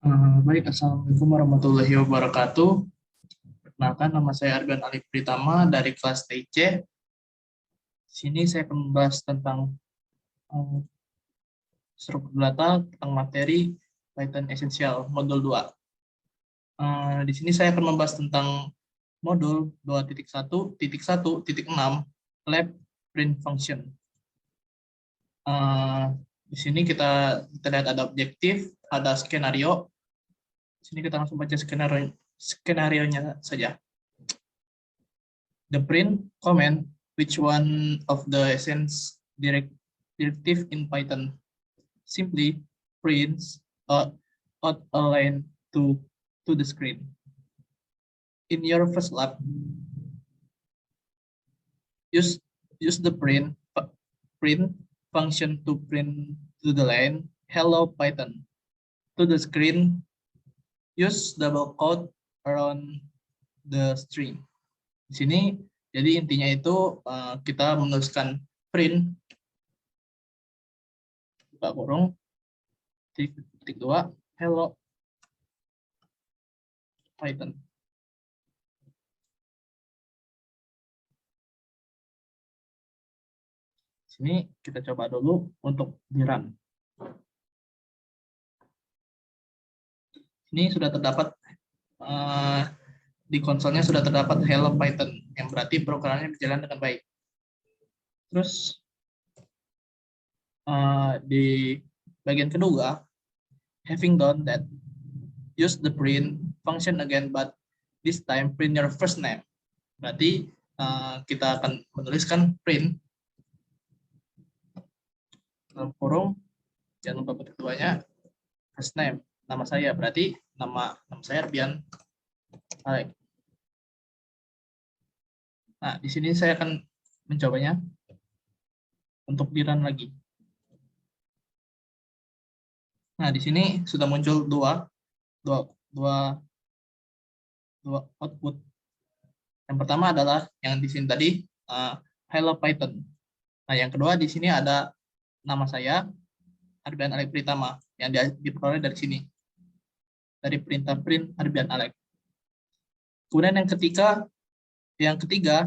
Baik, Assalamualaikum warahmatullahi wabarakatuh. Perkenalkan, nama saya Argan Alif Pritama dari kelas TIC. Di sini saya akan membahas tentang eh, struktur data, tentang materi Python Essential Modul 2. Di sini saya akan membahas tentang modul 2.1.1.6 Lab Print Function. Di sini kita lihat ada objektif, ada skenario. Di sini kita langsung baca skenario-nya saja. The print comment, which one of the essence directive in Python, simply prints out a line to the screen. In your first lab, use the print function to print to the line hello Python. To the screen, use double quote around the string. Di sini, jadi intinya itu kita menuliskan print buka kurung titik 2 hello Python. Sini kita coba dulu untuk di run. Ini sudah terdapat di konsolnya sudah terdapat hello Python, yang berarti programnya berjalan dengan baik. Terus di bagian kedua, having done that, use the print function again, but this time print your first name. Berarti kita akan menuliskan print dalam kurung, jangan lupa petik duanya, first name, nama saya, berarti nama saya Arbian Alek. Nah, di sini saya akan mencobanya untuk di run lagi. Nah, di sini sudah muncul dua output. Yang pertama adalah yang di sini tadi hello Python. Nah, yang kedua di sini ada nama saya Arbian Alek Pritama yang diperoleh dari sini, dari perintah print Arbian Alek. Kemudian yang ketiga,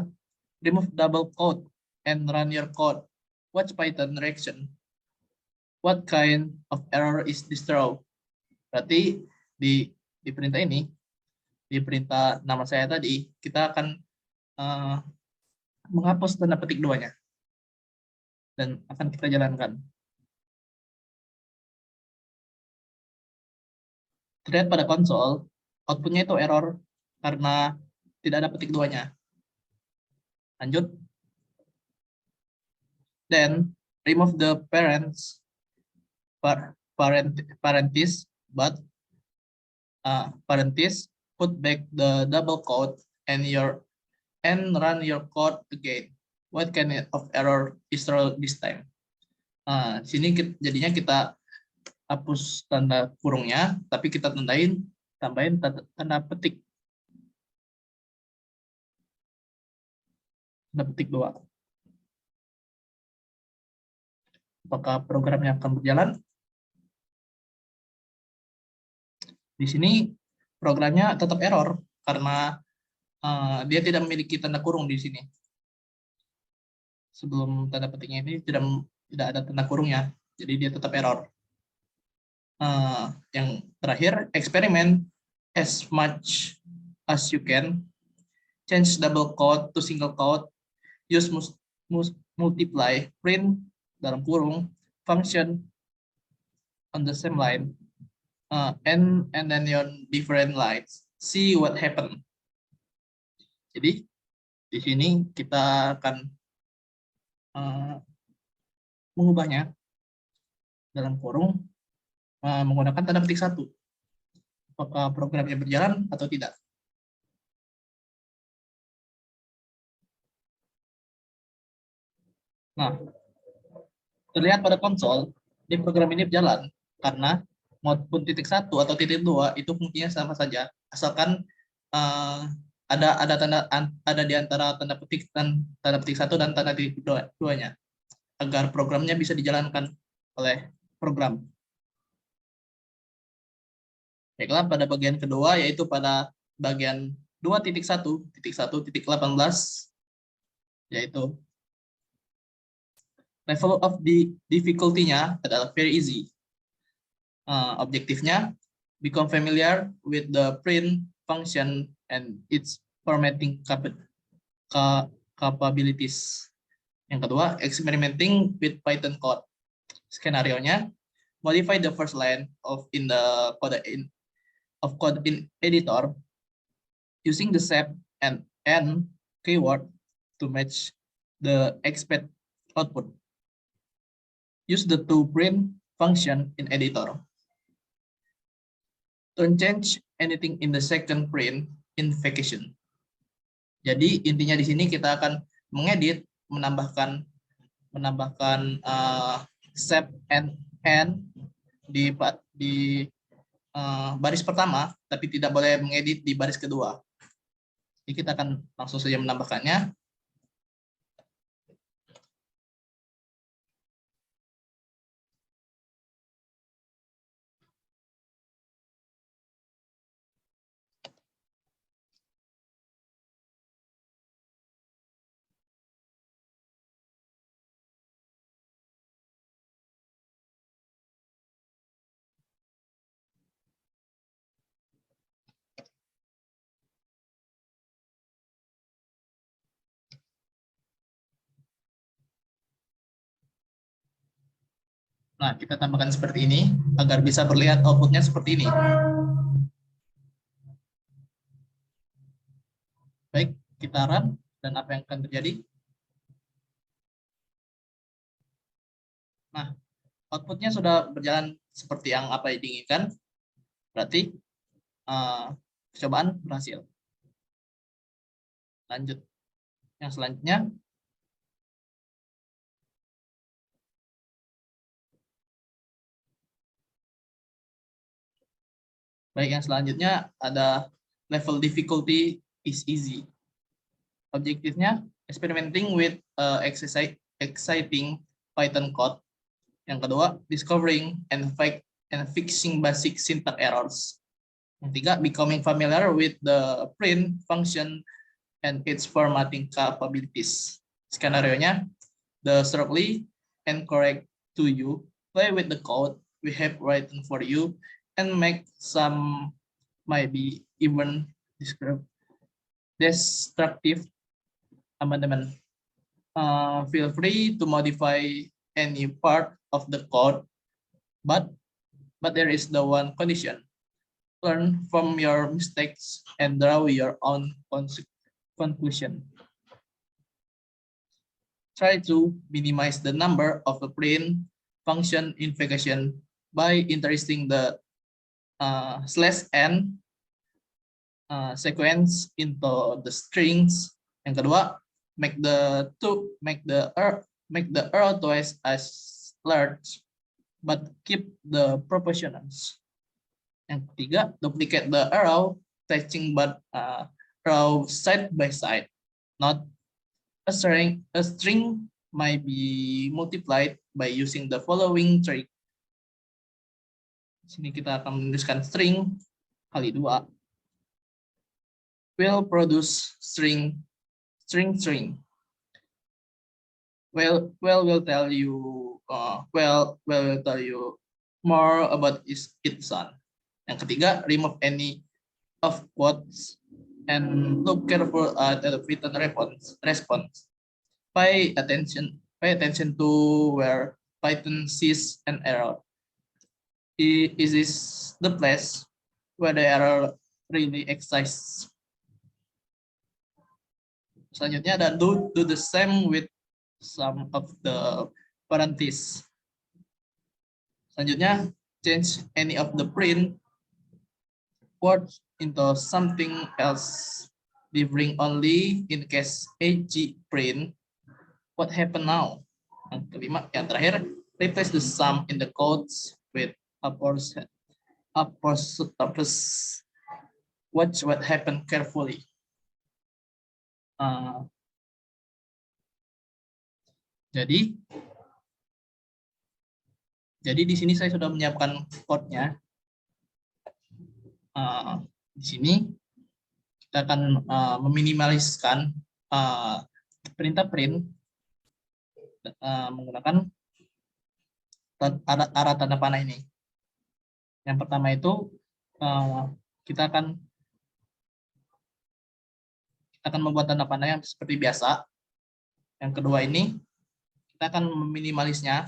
remove double quote and run your code. Watch Python reaction. What kind of error is this throw? Berarti di perintah ini, di perintah nama saya tadi, kita akan menghapus tanda petik duanya dan akan kita jalankan. Terlihat pada konsol, outputnya itu error karena tidak ada petik duanya. Lanjut. Then remove the parenthesis, put back the double quote and run your code again. What kind of error is this time? Sini jadinya kita hapus tanda kurungnya, tapi kita tambahin tanda petik. Tanda petik 2. Apakah programnya akan berjalan? Di sini programnya tetap error karena dia tidak memiliki tanda kurung di sini. Sebelum tanda petiknya ini tidak ada tanda kurungnya, jadi dia tetap error. Yang terakhir, eksperimen as much as you can. Change double quote to single quote. Use multiply, print dalam kurung, function on the same line, and then on different lines. See what happen. Jadi di sini kita akan mengubahnya dalam kurung menggunakan tanda petik 1. Apakah programnya berjalan atau tidak? Nah, terlihat pada konsol di program ini berjalan karena maupun titik 1 atau titik 2 itu fungsinya sama saja, asalkan ada di antara tanda petik 1 dan tanda petik 2-nya, agar programnya bisa dijalankan oleh program. Baiklah, pada bagian kedua yaitu pada bagian 2.1.1.18 yaitu level of difficulty-nya adalah very easy. Objektifnya, become familiar with the print function and its formatting capabilities. Yang kedua, experimenting with Python code. Skenario-nya, modify the first line of code in editor using the set and n keyword to match the expect output. Use the toPrint function in editor. Don't change anything in the second print in vacation. Jadi intinya di sini kita akan mengedit, menambahkan set and n di baris pertama, tapi tidak boleh mengedit di baris kedua. Jadi kita akan langsung saja menambahkannya. Nah, kita tambahkan seperti ini agar bisa terlihat outputnya seperti ini. Baik, kita run dan apa yang akan terjadi? Nah, outputnya sudah berjalan seperti yang apa yang diinginkan. Berarti percobaan berhasil. Lanjut. Yang selanjutnya. Baik, yang selanjutnya ada level difficulty is easy. Objektifnya, experimenting with exciting Python code. Yang kedua, discovering and fixing basic syntax errors. Yang tiga, becoming familiar with the print function and its formatting capabilities. Skenario-nya, the strongly and correct to you, play with the code we have written for you, and make some maybe even destructive amendment. Feel free to modify any part of the code, but there is the one condition: learn from your mistakes and draw your own conclusion. Try to minimize the number of the print function in vacation by interesting the /n sequence into the strings. Yang kedua, make the arrow twice as large, but keep the proportions. Yang ketiga, duplicate the arrow touching but row side by side. Not a string might be multiplied by using the following trick. Sini kita akan menuliskan string kali 2 will produce string. Well will tell you will tell you more about its son. Yang ketiga, remove any of quotes and look careful at the written response. Pay attention to where Python sees an error. Is this the place where the error really exists? Selanjutnya ada do the same with some of the parentheses. Selanjutnya, change any of the print words into something else, differing only in case AG print. What happened now? Yang kelima, yang terakhir, replace the sum in the codes with apostrophe. Watch what happened carefully. Jadi di sini saya sudah menyiapkan code-nya. Di sini kita akan meminimaliskan perintah print menggunakan arah tanda panah ini. Yang pertama itu kita akan membuat tanda panah yang seperti biasa. Yang kedua ini kita akan meminimalisnya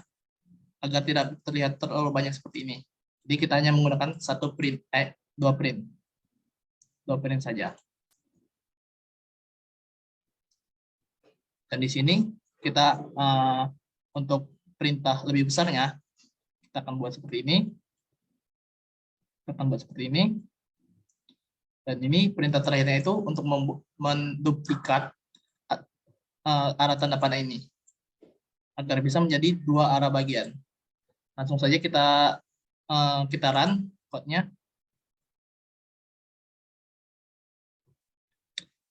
agar tidak terlihat terlalu banyak seperti ini. Jadi kita hanya menggunakan dua print saja. Dan di sini kita untuk perintah lebih besarnya kita akan buat seperti ini. Dan ini perintah terakhirnya itu untuk menduplikat arah tanda panah ini agar bisa menjadi dua arah bagian. Langsung saja kita run code-nya.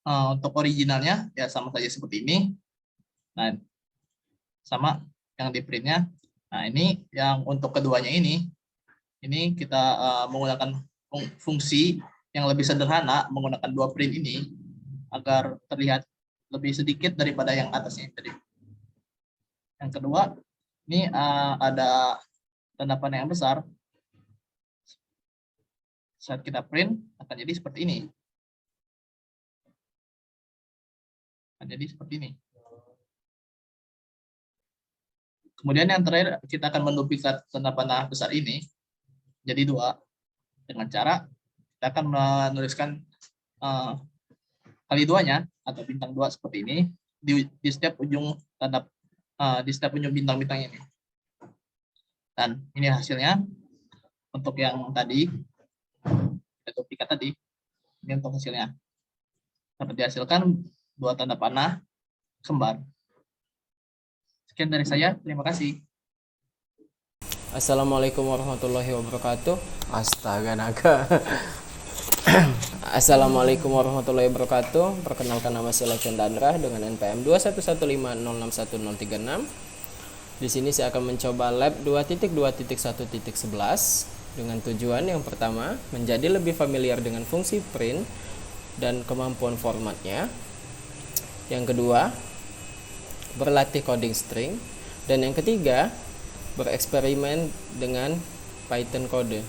Untuk originalnya ya sama saja seperti ini. Nah, sama yang di printnya. Nah, ini yang untuk keduanya ini kita menggunakan fungsi yang lebih sederhana menggunakan dua print ini agar terlihat lebih sedikit daripada yang atasnya tadi. Yang kedua, ini ada tanda panah yang besar. Saat kita print akan jadi seperti ini. Kemudian yang terakhir kita akan menduplikat tanda panah besar ini jadi dua dengan cara kita akan menuliskan kali duanya atau bintang dua seperti ini di setiap ujung di setiap ujung bintang-bintang ini. Dan ini hasilnya untuk yang tadi duplikat tadi. Ini untuk hasilnya. Dapat dihasilkan dua tanda panah kembar. Sekian dari saya, terima kasih. Assalamualaikum warahmatullahi wabarakatuh. Astaga naga. Assalamualaikum warahmatullahi wabarakatuh. Perkenalkan, nama saya Chandra dengan NPM 21150611036. Di sini saya akan mencoba lab 2.2.1.11 dengan tujuan yang pertama menjadi lebih familiar dengan fungsi print dan kemampuan formatnya. Yang kedua, berlatih coding string, dan yang ketiga bereksperimen dengan Python kode.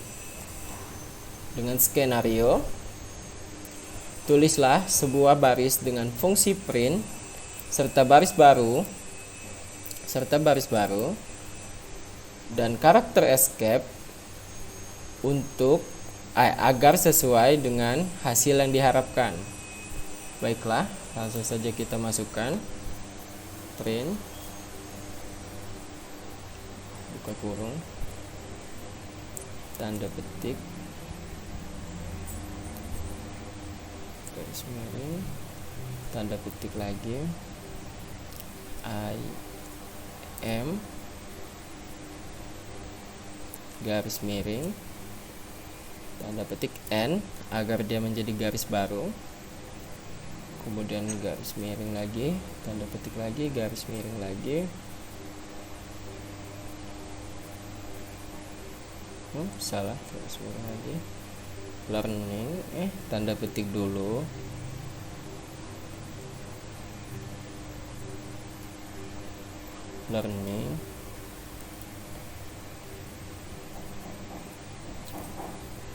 Dengan skenario, tulislah sebuah baris dengan fungsi print serta baris baru dan karakter escape untuk agar sesuai dengan hasil yang diharapkan. Baiklah, langsung saja kita masukkan print, buka kurung, tanda petik, garis miring, tanda petik lagi, IM, garis miring, tanda petik N agar dia menjadi garis baru, kemudian garis miring lagi, tanda petik lagi, garis miring lagi, salah, garis miring lagi, learning, tanda petik dulu, learning,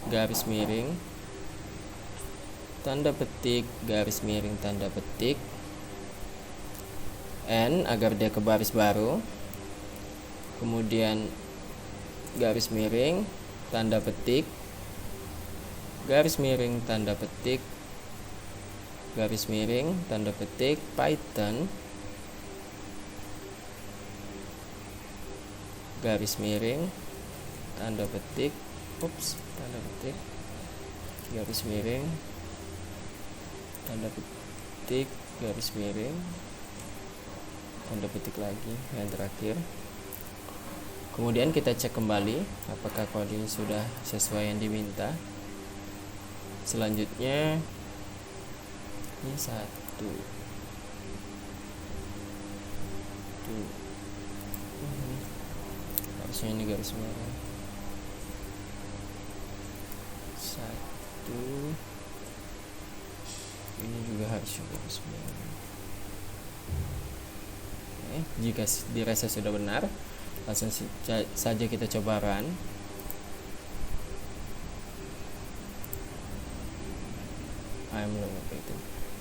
garis miring, tanda petik, garis miring, tanda petik N agar dia ke baris baru, kemudian garis miring, tanda petik, garis miring, tanda petik, garis miring, tanda petik Python, garis miring, tanda petik, tanda petik, garis miring, tanda petik, garis miring, tanda petik lagi, yang terakhir. Kemudian kita cek kembali apakah coding sudah sesuai yang diminta. Selanjutnya ini harusnya ini garis miring 1 Jika dirasa sudah benar, langsung saja kita coba run.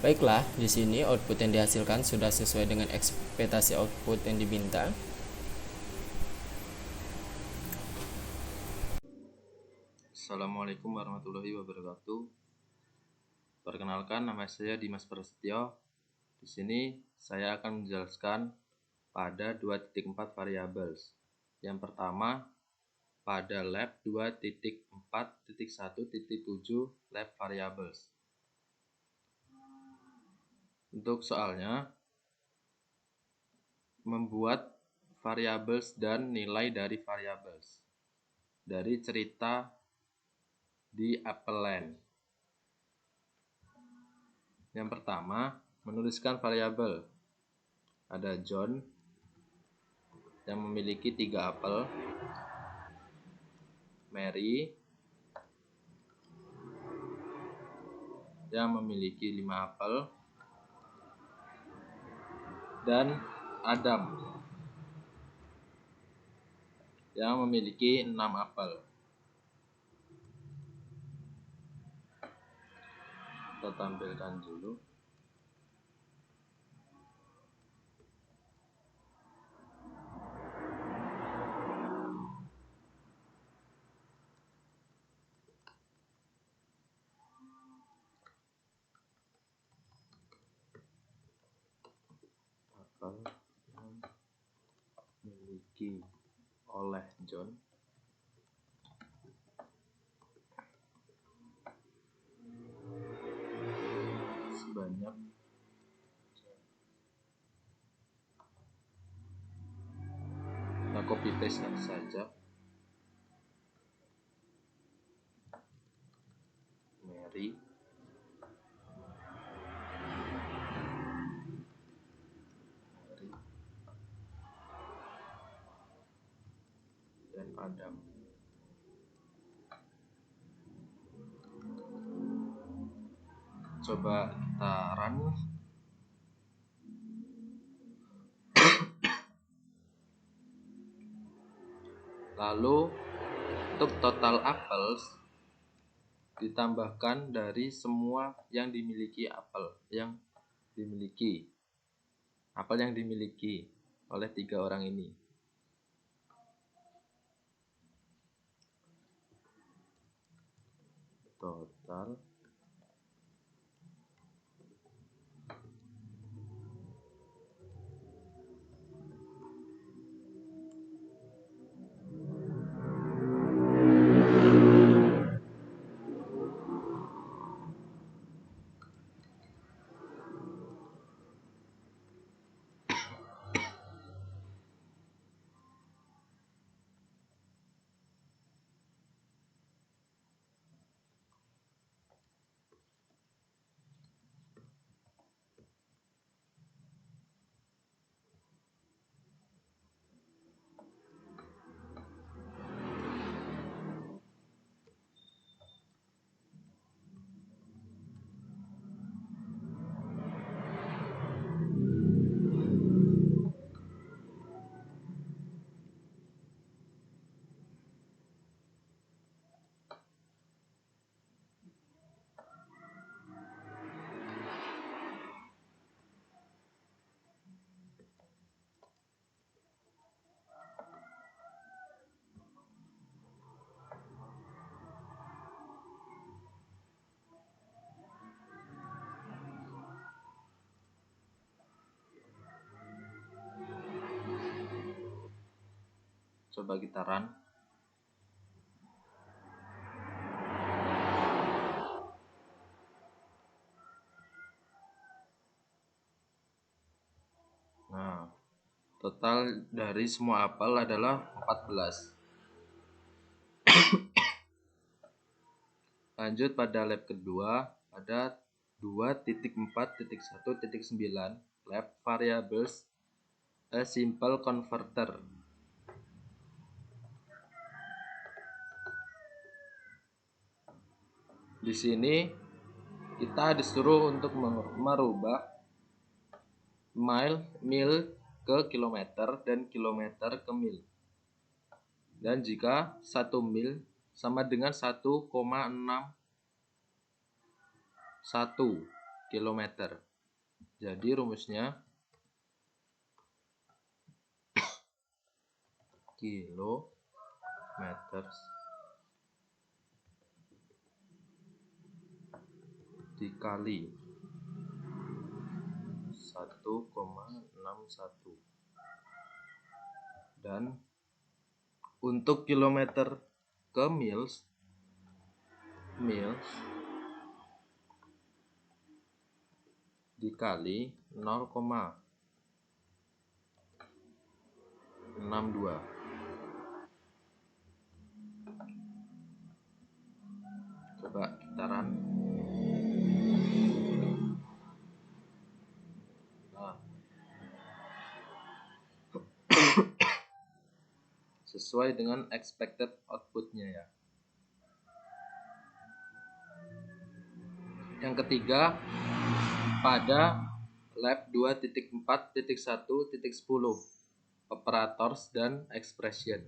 Baiklah, di sini output yang dihasilkan sudah sesuai dengan ekspektasi output yang diminta. Assalamualaikum warahmatullahi wabarakatuh. Perkenalkan, nama saya Dimas Prasetyo. Di sini saya akan menjelaskan pada 2.4 variables. Yang pertama, pada lab 2.4.1.7 lab variables. Untuk soalnya, membuat variables dan nilai dari variables dari cerita di Appleland. Yang pertama, menuliskan variabel. Ada John yang memiliki 3 apel, Mary yang memiliki 5 apel, dan Adam yang memiliki 6 apel. Kita tampilkan dulu. Apel yang dimiliki oleh John sebanyak kita copy paste saja. Mary dan Adam. Coba kita run. Lalu untuk total apples ditambahkan dari semua yang dimiliki apel yang dimiliki oleh 3 orang ini. Total coba kita run. Nah, total dari semua apel adalah 14. Lanjut pada lab kedua, ada 2.4.1.9 lab variables a simple converter. Di sini kita disuruh untuk merubah mil ke kilometer dan kilometer ke mil. Dan jika 1 mil sama dengan 1,61 kilometer. Jadi rumusnya kilometer dikali 1,61. Dan untuk kilometer ke mils dikali 0,62. Coba kita run. Nah, sesuai dengan expected outputnya ya. Yang ketiga, pada lab 2.4.1.10 operators dan expression.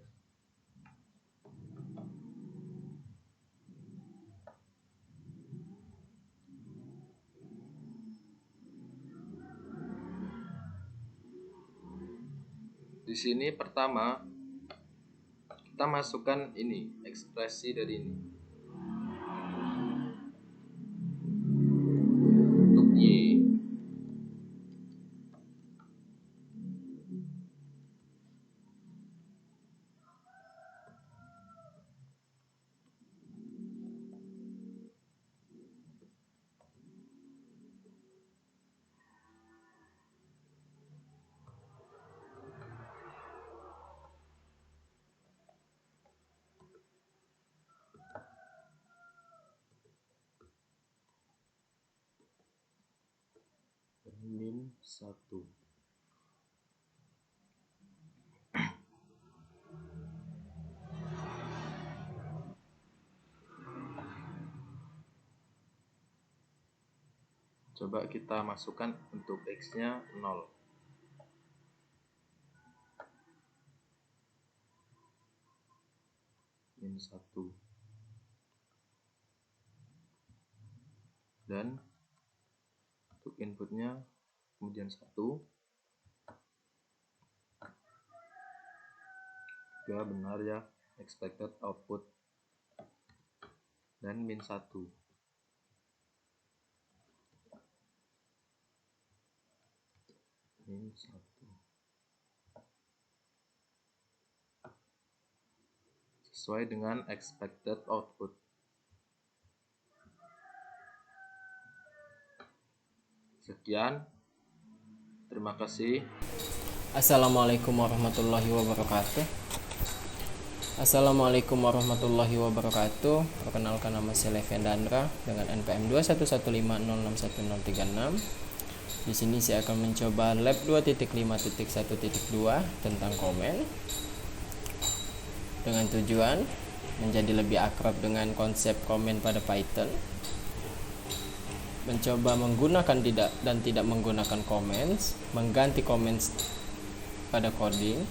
Di sini pertama kita masukkan ini, ekspresi dari ini. Untuk Y. Min 1. Coba kita masukkan untuk X-nya 0. Min 1. Dan untuk inputnya kemudian 1. Juga benar ya, expected output. Dan min 1. Min 1. Sesuai dengan expected output. Sekian. Terima kasih. Assalamualaikum warahmatullahi wabarakatuh. Assalamualaikum warahmatullahi wabarakatuh. Perkenalkan, nama saya Levian Dandra dengan NPM 2115061036. Di sini saya akan mencoba lab 2.5.1.2 tentang komen dengan tujuan menjadi lebih akrab dengan konsep komen pada Python, mencoba menggunakan tidak menggunakan comments, mengganti comments pada coding,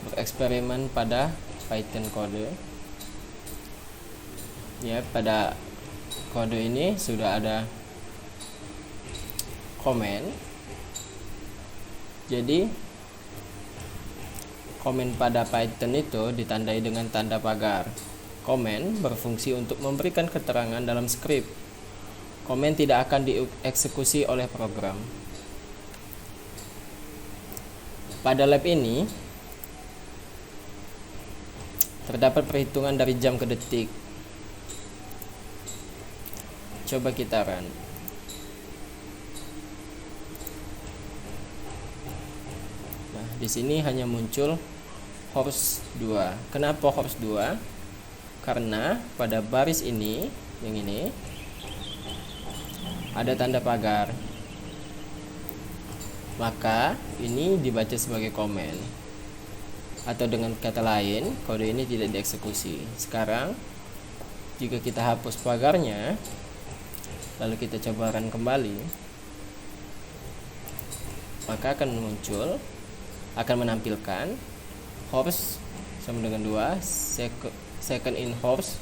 bereksperimen pada Python kode. Ya, pada kode ini sudah ada komen. Jadi komen pada Python itu ditandai dengan tanda pagar. Komen berfungsi untuk memberikan keterangan dalam skrip. Komen tidak akan dieksekusi oleh program. Pada lab ini terdapat perhitungan dari jam ke detik. Coba kita run. Nah, di sini hanya muncul horse 2. Kenapa horse 2? Karena pada baris ini, yang ini, ada tanda pagar. Maka ini dibaca sebagai komen. Atau dengan kata lain, kode ini tidak dieksekusi. Sekarang jika kita hapus pagarnya, lalu kita coba run kembali, maka akan menampilkan horse sama dengan 2, second in horse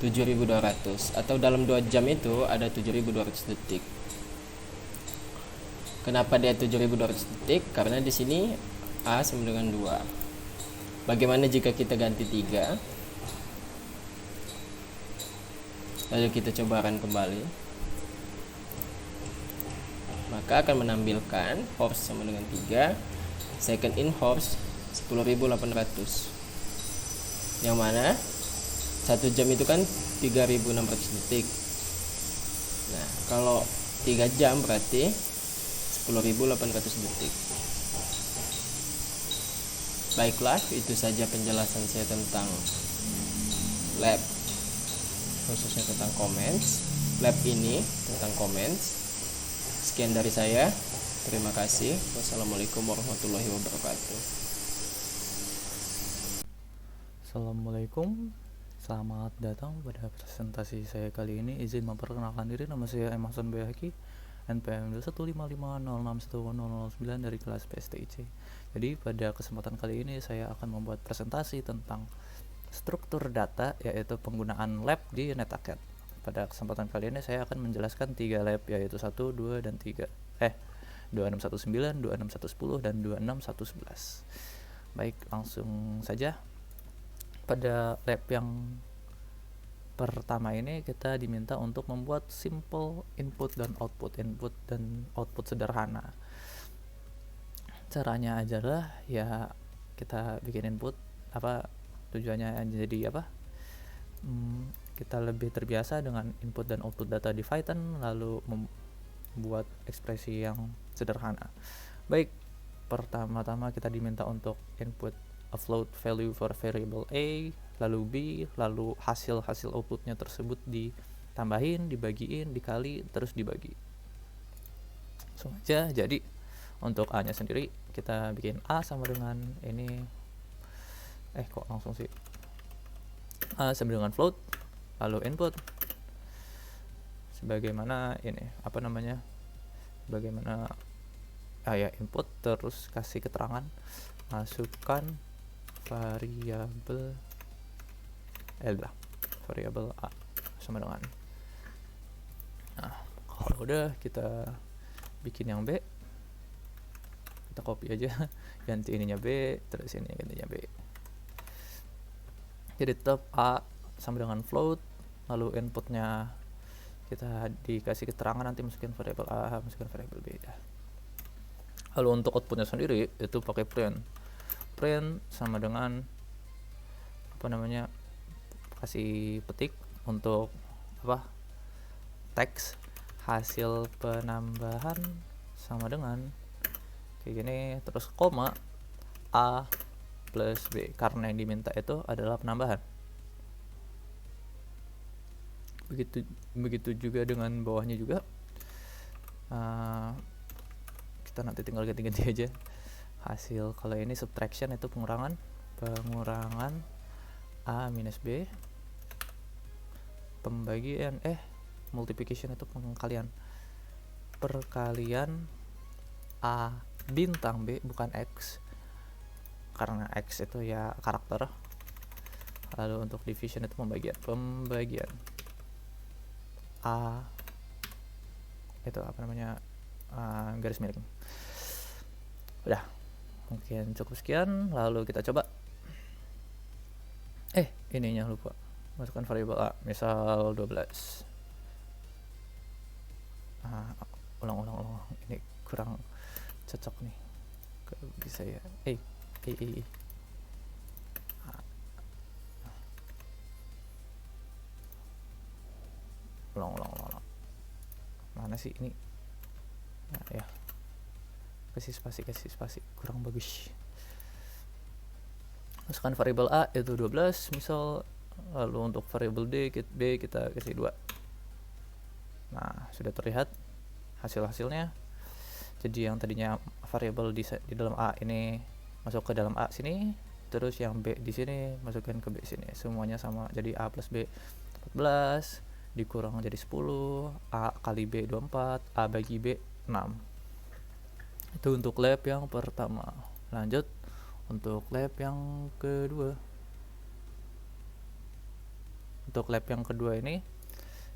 7200, atau dalam 2 jam itu ada 7200 detik. Kenapa dia 7200 detik? Karena di sini A sama dengan 2. Bagaimana jika kita ganti 3? Lalu kita coba run kembali, maka akan menampilkan horse sama dengan 3, second in horse 10.800, yang mana 1 jam itu kan 3.600 detik. Nah, kalau 3 jam berarti 10.800 detik. Baiklah, itu saja penjelasan saya tentang lab, khususnya tentang comments. Lab ini tentang comments. Sekian dari saya. Terima kasih. Wassalamualaikum warahmatullahi wabarakatuh. Assalamualaikum, selamat datang pada presentasi saya kali ini. Izin memperkenalkan diri, nama saya Emerson Bayaki, NPM 21550611009 dari kelas PSTIC. Jadi pada kesempatan kali ini saya akan membuat presentasi tentang struktur data, yaitu penggunaan lab di NetAcad. Pada kesempatan kali ini saya akan menjelaskan 3 lab, yaitu 1, 2, dan 3. 26109, 26110, dan 26111. Baik, langsung saja. Pada lab yang pertama ini kita diminta untuk membuat simple input dan output sederhana. Caranya adalah ya kita bikin input, tujuannya jadi kita lebih terbiasa dengan input dan output data di Python, lalu membuat ekspresi yang sederhana. Baik, pertama-tama kita diminta untuk input a float value for variable A, lalu B, lalu hasil outputnya tersebut ditambahin, dibagiin, dikali, terus dibagi. Langsung aja. Jadi untuk A nya sendiri kita bikin A sama dengan ini, kok langsung sih, A sama dengan float, lalu input sebagaimana ini, input, terus kasih keterangan, masukkan variabel A sama dengan. Nah, kalau udah kita bikin yang B, kita copy aja, ganti ininya B, terus ini gantinya B. Jadi tetap A sama dengan float, lalu inputnya kita dikasih keterangan, nanti masukin variabel A, masukin variabel B. Lalu untuk outputnya sendiri itu pakai print sama dengan kasih petik untuk teks hasil penambahan sama dengan kayak gini, terus koma A plus B, karena yang diminta itu adalah penambahan. Begitu juga dengan bawahnya juga, kita nanti tinggal ganti-ganti aja hasil. Kalau ini subtraction itu pengurangan A minus B, pembagian multiplication itu perkalian A bintang B, bukan X, karena X itu ya karakter. Lalu untuk division itu pembagian A itu garis miring. Udah, mungkin cukup sekian. Lalu kita coba ininya lupa, masukkan variabel A, misal 12. Ulang, ini kurang cocok nih, bisa ya. Ulang. Mana sih ini? Nah, ya. Kasih spasi, kurang bagus. Masukkan variabel A itu 12 misal, lalu untuk variabel B kita kasih 2. Nah, sudah terlihat hasilnya. Jadi yang tadinya variabel di dalam A ini masuk ke dalam A sini, terus yang B di sini masukkan ke B sini, semuanya sama, jadi A plus B 14, dikurang jadi 10, A kali B 24, A bagi B 6. Itu untuk lab yang pertama. Lanjut untuk lab yang kedua. Untuk lab yang kedua ini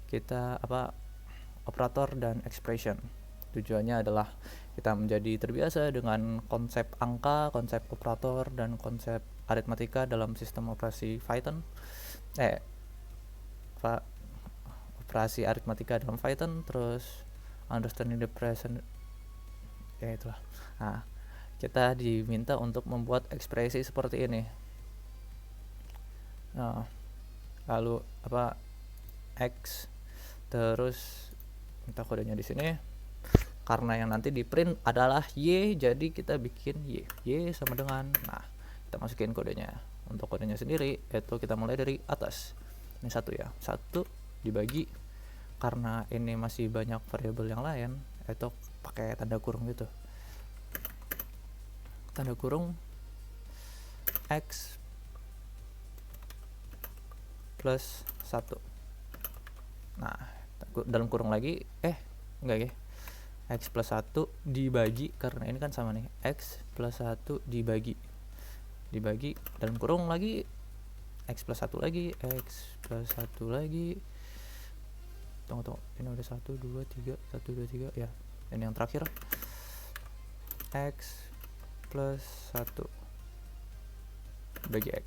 kita operator dan expression. Tujuannya adalah kita menjadi terbiasa dengan konsep angka, konsep operator, dan konsep aritmatika dalam sistem operasi Python. Operasi aritmatika dalam Python, terus understanding the present, ya itulah. Nah, kita diminta untuk membuat ekspresi seperti ini. Nah, lalu X, terus minta kodenya di sini. Karena yang nanti di print adalah Y, jadi kita bikin Y sama dengan, nah kita masukin kodenya. Untuk kodenya sendiri itu kita mulai dari atas. Ini 1 ya, 1 dibagi, karena ini masih banyak variabel yang lain, itu pakai tanda kurung gitu. Tanda kurung X plus 1. Nah, dalam kurung lagi, enggak ya, X plus 1 dibagi, karena ini kan sama nih, X plus 1 dibagi dalam kurung lagi, X plus 1 lagi, X plus 1 lagi, tunggu, ini udah 1, 2, 3 ya, ini yang terakhir, X plus 1 bagi X,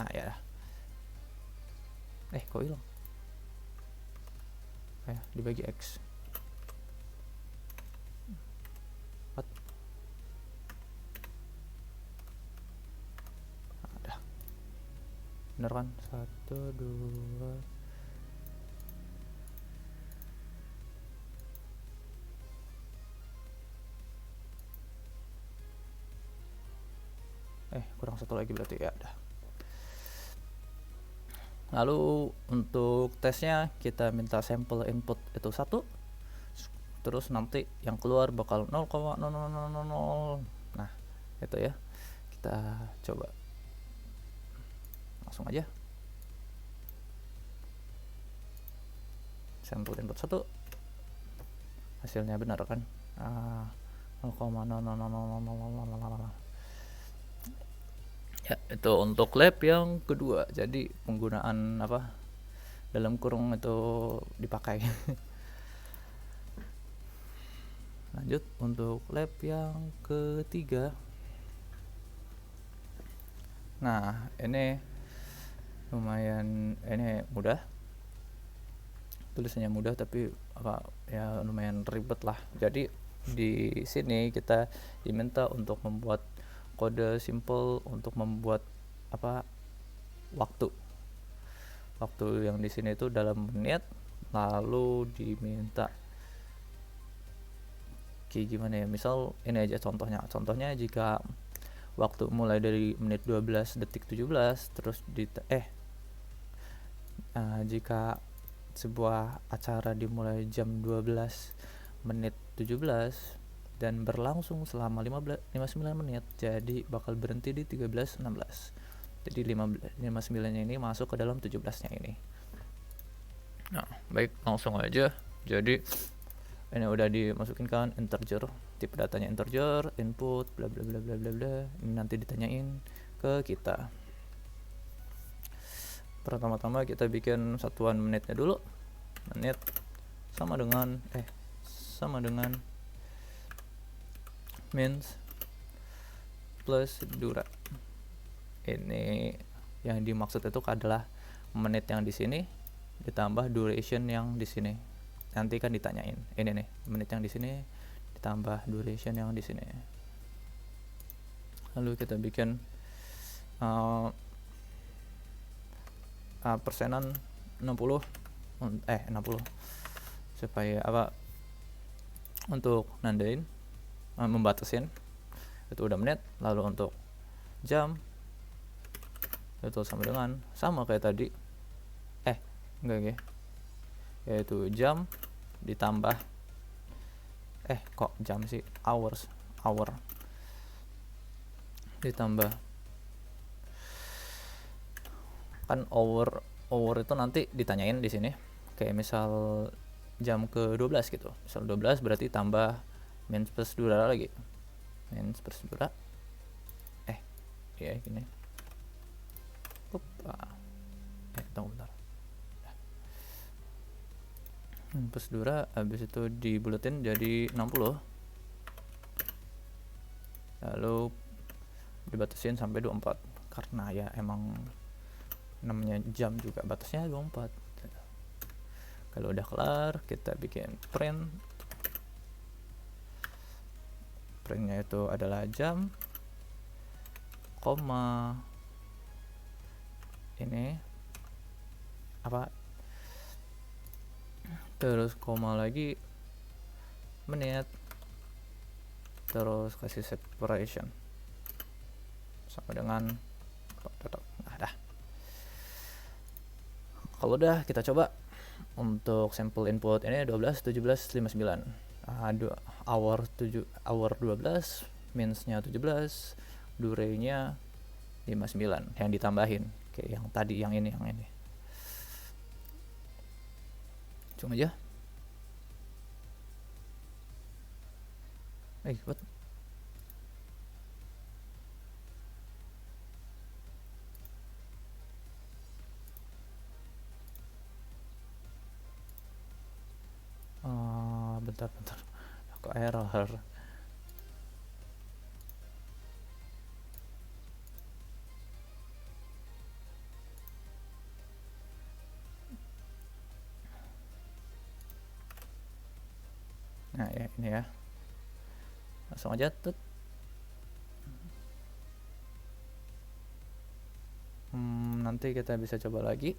nah ya, kok hilang, dibagi X. Bener kan? 1, 2, kurang 1 lagi berarti ya udah. Lalu untuk tesnya kita minta sampel input itu 1, terus nanti yang keluar bakal 0,0000. Nah itu ya, kita coba langsung aja. Sampel input 1, hasilnya benar kan, 0,0000. Ya, itu untuk lab yang kedua. Jadi penggunaan dalam kurung itu dipakai. Lanjut untuk lab yang ketiga. Nah, ini lumayan, ini mudah. Tulisannya mudah tapi ya lumayan ribet lah. Jadi di sini kita diminta untuk membuat kode simple untuk membuat waktu yang di sini itu dalam menit, lalu diminta kayak gimana ya, misal ini aja contohnya jika waktu mulai dari menit 12 detik 17, terus jika sebuah acara dimulai jam 12 menit 17 dan berlangsung selama 59 menit, jadi bakal berhenti di 13.16. Jadi 59 nya ini masuk ke dalam 17 nya ini. Nah, baik, langsung aja. Jadi ini udah dimasukin kan integer, tipe datanya integer, input bla bla bla bla bla bla. Ini nanti ditanyain ke kita. Pertama-tama kita bikin satuan menitnya dulu. Menit sama dengan means plus dura. Ini yang dimaksud itu adalah menit yang di sini ditambah duration yang di sini. Nanti kan ditanyain. Ini nih, menit yang di sini ditambah duration yang di sini. Lalu kita bikin persenan 60 supaya untuk nandain, membatasin itu udah menit. Lalu untuk jam itu sama kayak tadi, yaitu jam ditambah kok jam sih, hour ditambah kan hour hour itu nanti ditanyain di sini. Kayak misal jam ke-12 gitu. Misal 12 berarti tambah minus plus dura lagi. Minus plus dura. Ya gini. Tunggu bentar. Plus dura habis itu dibuletin jadi 60. Lalu dibatasin sampai 24 karena ya emang namanya jam juga batasnya 24. Kalau udah kelar kita bikin printnya itu adalah jam, koma ini apa, terus koma lagi menit, terus kasih separation sama dengan dah. Kalau udah kita coba untuk sampel input ini 12, 17, 59. Hour 12 minsnya 17, durenya 59 yang ditambahin kayak yang tadi, yang ini cuma aja what? Bentar aku error. Nah ya ini ya, langsung aja tut. Nanti kita bisa coba lagi.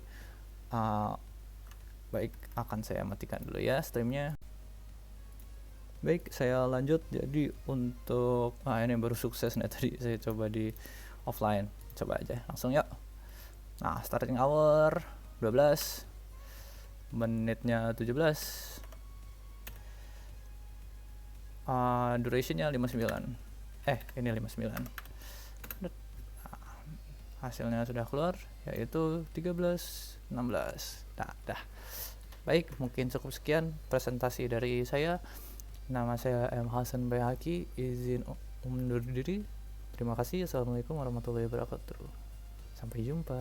Baik, akan saya matikan dulu ya streamnya. Baik, saya lanjut. Jadi untuk ini baru sukses nih tadi saya coba di offline. Coba aja langsung yuk. Nah, starting hour 12, menitnya 17, durationnya 59. Ini 59. Hasilnya sudah keluar yaitu 13.16. Dah. Baik, mungkin cukup sekian presentasi dari saya. Nama saya M. Hasan Bayhaqi, izin undur diri. Terima kasih. Assalamualaikum warahmatullahi wabarakatuh. Sampai jumpa.